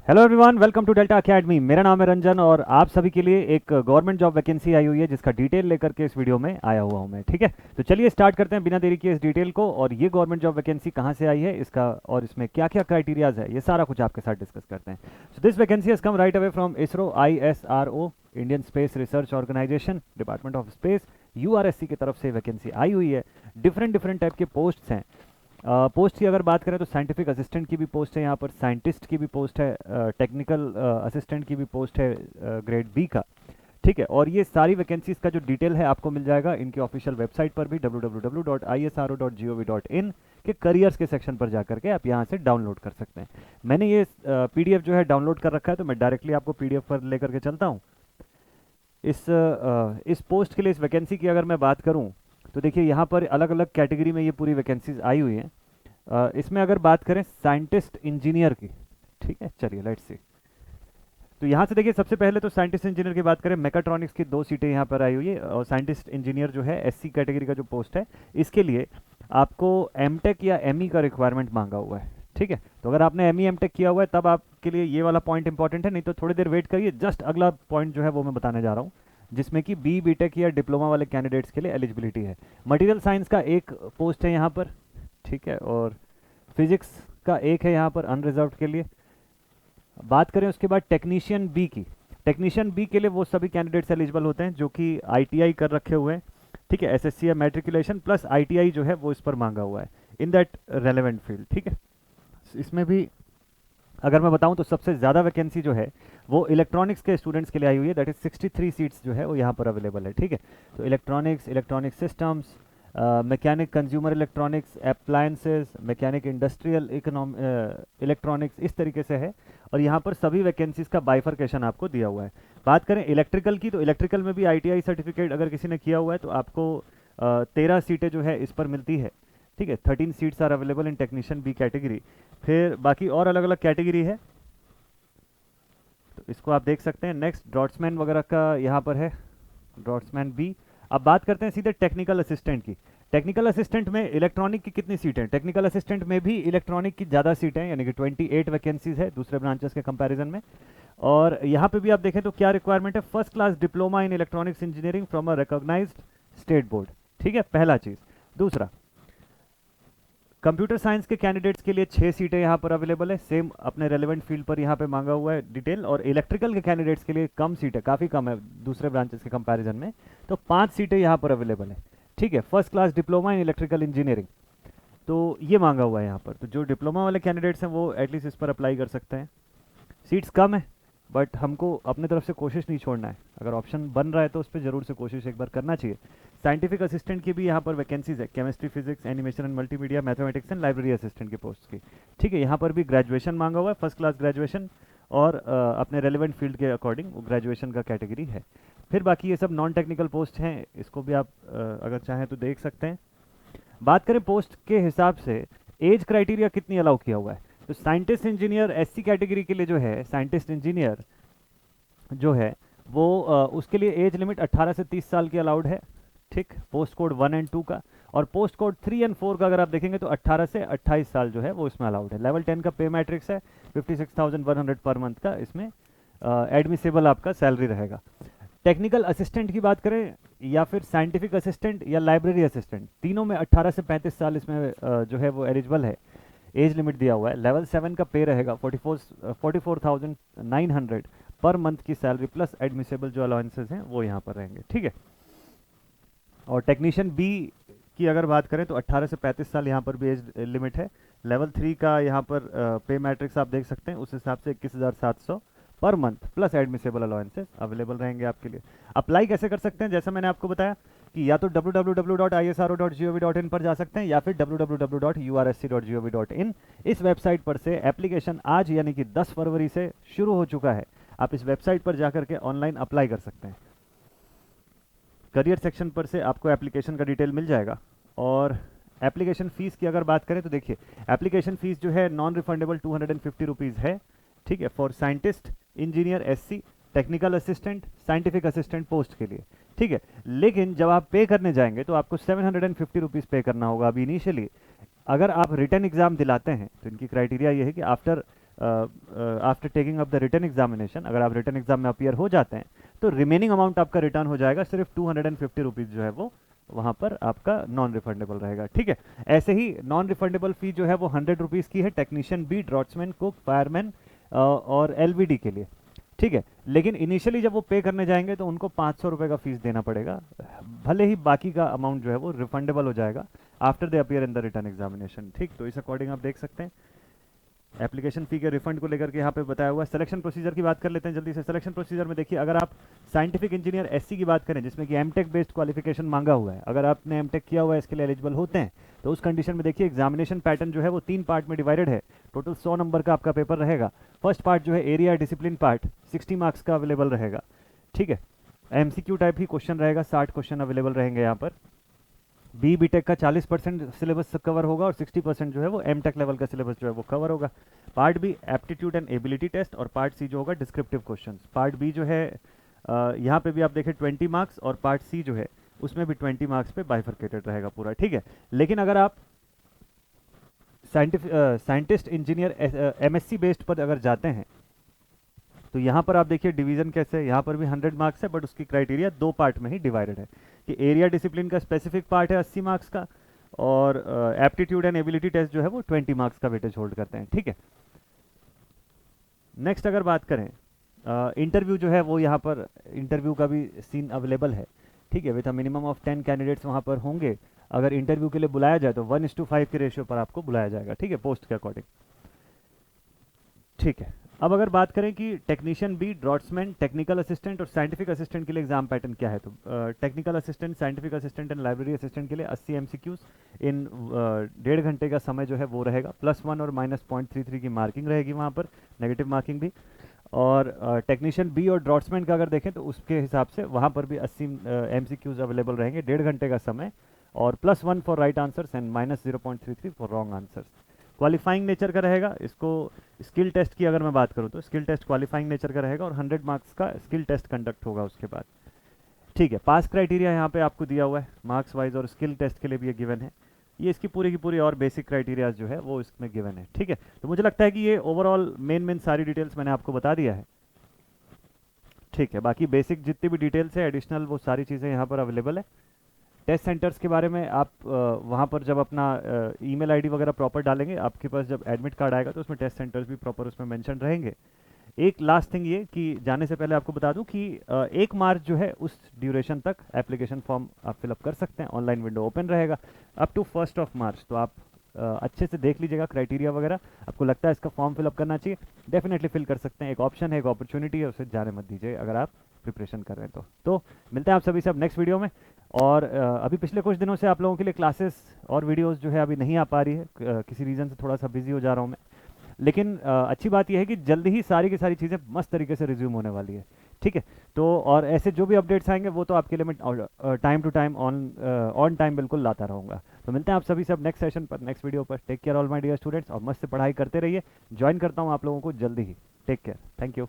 Hello everyone, welcome to Delta Academy. मेरा नाम है रंजन और आप सभी के लिए एक गवर्नमेंट जॉब वैकेंसी आई हुई है जिसका डिटेल लेकर के इस वीडियो में आया हुआ हूं मैं। ठीक है, तो चलिए स्टार्ट करते हैं बिना देरी किए इस डिटेल को। और ये गवर्नमेंट जॉब वैकेंसी कहां से आई है इसका और इसमें क्या क्या क्राइटेरियाज है, ये सारा कुछ आपके साथ डिस्कस करते हैं। So this vacancy has come right away from ISRO, ISRO, Indian space research organisation, department of space, URSC की तरफ से वैकेंसी आई हुई है। डिफरेंट डिफरेंट टाइप के पोस्ट्स हैं। पोस्ट की अगर बात करें तो साइंटिफिक असिस्टेंट की भी पोस्ट है यहाँ पर, साइंटिस्ट की भी पोस्ट है, टेक्निकल असिस्टेंट की भी पोस्ट है ग्रेड बी का। ठीक है, और ये सारी वैकेंसीज का जो डिटेल है आपको मिल जाएगा इनकी ऑफिशियल वेबसाइट पर भी, www.isro.gov.in के करियर्स के सेक्शन पर जाकर के आप यहाँ से डाउनलोड कर सकते हैं। मैंने ये PDF जो है डाउनलोड कर रखा है, तो मैं डायरेक्टली आपको PDF पर लेकर के चलता हूँ। इस पोस्ट के लिए, इस वैकेंसी की अगर मैं बात करूँ तो देखिए यहाँ पर अलग अलग कैटेगरी में ये पूरी वैकेंसीज आई हुई हैं। इसमें अगर बात करें साइंटिस्ट इंजीनियर की, ठीक है, चलिए लेट्स सी। तो यहाँ से देखिए सबसे पहले तो साइंटिस्ट इंजीनियर की बात करें, मेकाट्रॉनिक्स की 2 सीटें यहाँ पर आई हुई है। और साइंटिस्ट इंजीनियर जो है SC कैटेगरी का जो पोस्ट है, इसके लिए आपको MTech या ME का रिक्वायरमेंट मांगा हुआ है। ठीक है, तो अगर आपने ME MTech किया हुआ है तब आपके लिए ये वाला पॉइंट इंपॉर्टेंट है, नहीं तो थोड़ी देर वेट करिए, जस्ट अगला पॉइंट जो है वो मैं बताने जा रहा हूँ, जिसमें कि BTech या डिप्लोमा वाले कैंडिडेट्स के लिए एलिजिबिलिटी है। मटेरियल साइंस का एक पोस्ट है यहाँ पर, ठीक है, और फिजिक्स का एक है यहाँ पर अनरिजर्व्ड के लिए। बात करें उसके बाद टेक्नीशियन बी की, टेक्नीशियन बी के लिए वो सभी कैंडिडेट्स एलिजिबल होते हैं जो कि ITI कर रखे हुए हैं। ठीक है, SSC या मैट्रिकुलेशन प्लस ITI जो है वो इस पर मांगा हुआ है इन दैट रेलेवेंट फील्ड। ठीक है, इसमें भी अगर मैं बताऊं तो सबसे ज़्यादा वैकेंसी जो है वो इलेक्ट्रॉनिक्स के स्टूडेंट्स के लिए आई हुई है, दैट इज 63 सीट्स जो है वो यहाँ पर अवेलेबल है। ठीक है, तो electronics, electronic systems, mechanic consumer electronics, appliances, mechanic industrial electronics, इस तरीके से है। और यहाँ पर सभी वैकेंसीज का बाइफर्केशन आपको दिया हुआ है। बात करें इलेक्ट्रिकल की, तो इलेक्ट्रिकल में भी ITI सर्टिफिकेट अगर किसी ने किया हुआ है तो आपको 13 सीटें जो है इस पर मिलती है। ठीक है, 13 seats are available in technician B category. फिर बाकी और अलग अलग कैटेगरी है, तो इसको आप देख सकते हैं। नेक्स्ट ड्रॉट्समैन वगैरह का यहाँ पर है, ड्रॉट्समैन बी। अब बात करते हैं सीधे टेक्निकल असिस्टेंट की। टेक्निकल असिस्टेंट में इलेक्ट्रॉनिक की कितनी सीटें हैं? टेक्निकल असिस्टेंट में भी इलेक्ट्रॉनिक की ज़्यादा सीटें हैं, यानी कि 28 वैकेंसीज है दूसरे ब्रांचेस के कंपैरिजन में। और यहाँ पे भी आप देखें तो क्या रिक्वायरमेंट है, first class diploma in electronics engineering from a recognised state board. ठीक है, पहला चीज़। दूसरा, कंप्यूटर साइंस के कैंडिडेट्स के लिए 6 सीटें यहाँ पर अवेलेबल है, सेम अपने रेलेवेंट फील्ड पर यहाँ पे मांगा हुआ है डिटेल। और इलेक्ट्रिकल के कैंडिडेट्स के लिए कम सीटें, काफ़ी कम है दूसरे ब्रांचेस के कंपैरिजन में, तो 5 सीटें यहाँ पर अवेलेबल है। ठीक है, first class diploma in electrical engineering, तो ये मांगा हुआ है यहाँ पर। तो जो डिप्लोमा वाले कैंडिडेट्स हैं वो एटलीस्ट इस पर अप्लाई कर सकते हैं। सीट्स कम है बट हमको अपने तरफ से कोशिश नहीं छोड़ना है, अगर ऑप्शन बन रहा है तो उस पर ज़रूर से कोशिश एक बार करना चाहिए। साइंटिफिक असिस्टेंट की भी यहाँ पर वैकेंसीज है, chemistry, physics, animation and multimedia, mathematics and library assistant की पोस्ट की। ठीक है, यहाँ पर भी ग्रेजुएशन मांगा हुआ है, फर्स्ट क्लास ग्रेजुएशन, और अपने रेलिवेंट फील्ड के अकॉर्डिंग वो ग्रेजुएशन का कैटेगरी है। फिर बाकी ये सब नॉन टेक्निकल पोस्ट हैं, इसको भी आप अगर चाहें तो देख सकते हैं। बात करें पोस्ट के हिसाब से एज क्राइटेरिया कितनी अलाउ किया हुआ है, तो साइंटिस्ट इंजीनियर SC कैटेगरी के लिए जो है, साइंटिस्ट इंजीनियर जो है वो उसके लिए एज लिमिट 18 से 30 साल की अलाउड है। ठीक, पोस्ट कोड 1 और 2 का। और पोस्ट कोड 3 और 4 का अगर आप देखेंगे तो 18 से 28 साल जो है वो इसमें अलाउड है। लेवल 10 का पे मैट्रिक्स है, 56,100 पर मंथ का इसमें एडमिसेबल आपका सैलरी रहेगा। टेक्निकल असिस्टेंट की बात करें या फिर साइंटिफिक असिस्टेंट या लाइब्रेरी असिस्टेंट, तीनों में 18 से 35 साल इसमें जो है वो एलिजिबल है, एज लिमिट दिया हुआ है। लेवल 7 का पे रहेगा 44,900 पर मंथ की सैलरी प्लस एडमिसेबल जो अलाउंसेस हैं वो यहाँ पर रहेंगे। ठीक है, और टेक्नीशियन बी की अगर बात करें तो 18 से 35 साल यहाँ पर भी एज लिमिट है। लेवल 3 का यहाँ पर पे मैट्रिक्स आप देख सकते हैं, उस हिसाब से 21,700 per month plus admissible allowances available रहेंगे आपके लिए। अप्लाई कैसे कर सकते हैं, जैसा मैंने आपको बताया कि या तो www.isro.gov.in पर जा सकते हैं या फिर www.ursc.gov.in, इस वेबसाइट पर से एप्लीकेशन आज यानी कि 10 फरवरी से शुरू हो चुका है। आप इस वेबसाइट पर जाकर के ऑनलाइन अप्लाई कर सकते हैं। करियर सेक्शन पर से आपको एप्लीकेशन का डिटेल मिल जाएगा। और एप्लीकेशन फ़ीस की अगर बात करें तो देखिए, एप्लीकेशन फ़ीस जो है नॉन रिफंडेबल 250 रुपीज़ है। ठीक है, for scientist engineer SC, technical assistant, scientific assistant post के लिए। ठीक है, लेकिन जब आप पे करने जाएंगे तो आपको 750 रुपीज़ पे करना होगा अभी इनिशियली। अगर आप रिटर्न एग्जाम दिलाते हैं तो इनकी क्राइटेरिया ये है कि after after taking up the return examination, अगर आप रिटर्न एग्जाम में अपीयर हो जाते हैं तो रिमेनिंग अमाउंट आपका रिटर्न हो जाएगा, सिर्फ 250 रुपीज़ जो है वो वहाँ पर आपका नॉन रिफंडेबल रहेगा। ठीक है, ऐसे ही नॉन रिफंडेबल फी जो है वो 100 रुपीज़ की है technician B, draughtsman, cook, fireman और एलवीडी के लिए। ठीक है, लेकिन इनिशियली जब वो पे करने जाएंगे तो उनको 500 रुपये का फीस देना पड़ेगा, भले ही बाकी का अमाउंट जो है वो रिफंडेबल हो जाएगा after they appear in the return examination. ठीक, तो इस अकॉर्डिंग आप देख सकते हैं एप्लीकेशन फ़ी के रिफंड को लेकर के यहाँ पे बताया हुआ है। सिलेक्शन प्रोसीजर की बात कर लेते हैं जल्दी से। सिलेक्शन प्रोसीजर में देखिए, अगर आप साइंटिफिक इंजीनियर एससी की बात करें जिसमें कि एमटेक बेस्ड क्वालिफिकेशन मांगा हुआ है, अगर आपने एमटेक किया हुआ है इसके लिए एलिजिबल होते हैं, तो उस कंडीशन में देखिए एग्जामिनेशन पैटर्न जो है वो 3 पार्ट में डिवाइडेड है। टोटल 100 नंबर का आपका पेपर रहेगा। फर्स्ट पार्ट जो है एरिया डिसिप्लिन पार्ट 60 मार्क्स का अवेलेबल रहेगा। ठीक है, एमसीक्यू टाइप ही क्वेश्चन रहेगा, 60 क्वेश्चन अवेलेबल रहेंगे यहाँ पर। बी बीटेक का 40% सिलेबस कवर होगा और 60% जो है वो एमटेक लेवल का सिलेबस जो है वो कवर होगा। Part B aptitude and ability test और पार्ट सी जो होगा डिस्क्रिप्टिव क्वेश्चंस। पार्ट बी जो है यहाँ पे भी आप देखें 20 मार्क्स और पार्ट सी जो है उसमें भी 20 मार्क्स पे बाइफरकेटेड रहेगा पूरा। ठीक है, लेकिन अगर आप साइंटिस्ट इंजीनियर एमएससी बेस्ड पर अगर जाते हैं तो यहाँ पर आप देखिए डिवीजन कैसे है। यहाँ पर भी 100 मार्क्स है, बट उसकी क्राइटेरिया 2 पार्ट में ही डिवाइडेड है कि एरिया डिसिप्लिन का स्पेसिफिक पार्ट है 80 मार्क्स का और एप्टीट्यूड एंड एबिलिटी टेस्ट जो है वो 20 मार्क्स का वेटेज होल्ड करते हैं। ठीक है, नेक्स्ट अगर बात करें इंटरव्यू जो है वो यहाँ पर इंटरव्यू का भी सीन अवेलेबल है। ठीक है, with a minimum of 10 candidates वहाँ पर होंगे। अगर इंटरव्यू के लिए बुलाया जाए तो 1:5 के रेशियो पर आपको बुलाया जाएगा। ठीक है, पोस्ट के अकॉर्डिंग। ठीक है, अब अगर बात करें कि technician B, draughtsman, technical assistant और साइंटिफिक असिस्टेंट के लिए एग्जाम पैटर्न क्या है, तो technical assistant, scientific assistant and library assistant के लिए 80 एमसीक्यूज इन 1.5 घंटे का समय जो है वो रहेगा। +1 और -0.33 की मार्किंग रहेगी वहाँ पर, नेगेटिव मार्किंग भी। और टेक्नीशियन बी और ड्रॉट्समैन का अगर देखें तो उसके हिसाब से वहाँ पर भी 80 एमसीक्यूज अवेलेबल रहेंगे, 1.5 घंटे का समय, और +1 for right answers and -0.33 for wrong answers. Qualifying nature का रहेगा। इसको स्किल टेस्ट की अगर मैं बात करूँ तो स्किल टेस्ट क्वालिफाइंग नेचर का रहेगा और 100 मार्क्स का स्किल टेस्ट कंडक्ट होगा उसके बाद। ठीक है, पास क्राइटेरिया यहाँ पे आपको दिया हुआ है मार्क्स वाइज और स्किल टेस्ट के लिए भी ये गिवन है। ये इसकी पूरी की पूरी और बेसिक क्राइटेरियाज जो है वो इसमें गिवन है। ठीक है, तो मुझे लगता है कि ये ओवरऑल मेन सारी डिटेल्स मैंने आपको बता दिया है। ठीक है, बाकी बेसिक जितनी भी डिटेल्स है एडिशनल वो सारी चीज़ें यहाँ पर अवेलेबल है। टेस्ट सेंटर्स के बारे में आप वहाँ पर जब अपना ईमेल आईडी वगैरह प्रॉपर डालेंगे, आपके पास जब एडमिट कार्ड आएगा तो उसमें टेस्ट सेंटर्स भी प्रॉपर उसमें मेंशन रहेंगे। एक लास्ट थिंग ये कि जाने से पहले आपको बता दूं कि 1 मार्च जो है उस ड्यूरेशन तक एप्लीकेशन फॉर्म आप फिलअप कर सकते हैं। ऑनलाइन विंडो ओपन रहेगा अप टू 1 मार्च। तो आप अच्छे से देख लीजिएगा क्राइटेरिया वगैरह। आपको लगता है इसका फॉर्म फिलअप करना चाहिए, डेफिनेटली फिल कर सकते हैं। एक ऑप्शन है, एक अपॉर्चुनिटी है, उसे जाने मत दीजिए अगर आप प्रिपरेशन कर रहे हैं तो मिलते हैं आप सभी से अब नेक्स्ट वीडियो में। और अभी पिछले कुछ दिनों से आप लोगों के लिए क्लासेस और वीडियोस जो है अभी नहीं आ पा रही है, किसी रीज़न से थोड़ा सा बिजी हो जा रहा हूँ मैं। लेकिन अच्छी बात यह है कि जल्दी ही सारी की सारी चीज़ें मस्त तरीके से रिज्यूम होने वाली है। ठीक है, तो और ऐसे जो भी अपडेट्स आएंगे वो तो आपके लिए मैं time to time on time बिल्कुल लाता रहूँगा। तो मिलते हैं आप सभी से अब नेक्स्ट सेशन पर, नेक्स्ट वीडियो पर। Take care all my dear students और मस्त से पढ़ाई करते रहिए। ज्वाइन करता हूँ आप लोगों को जल्दी ही। Take care, thank you.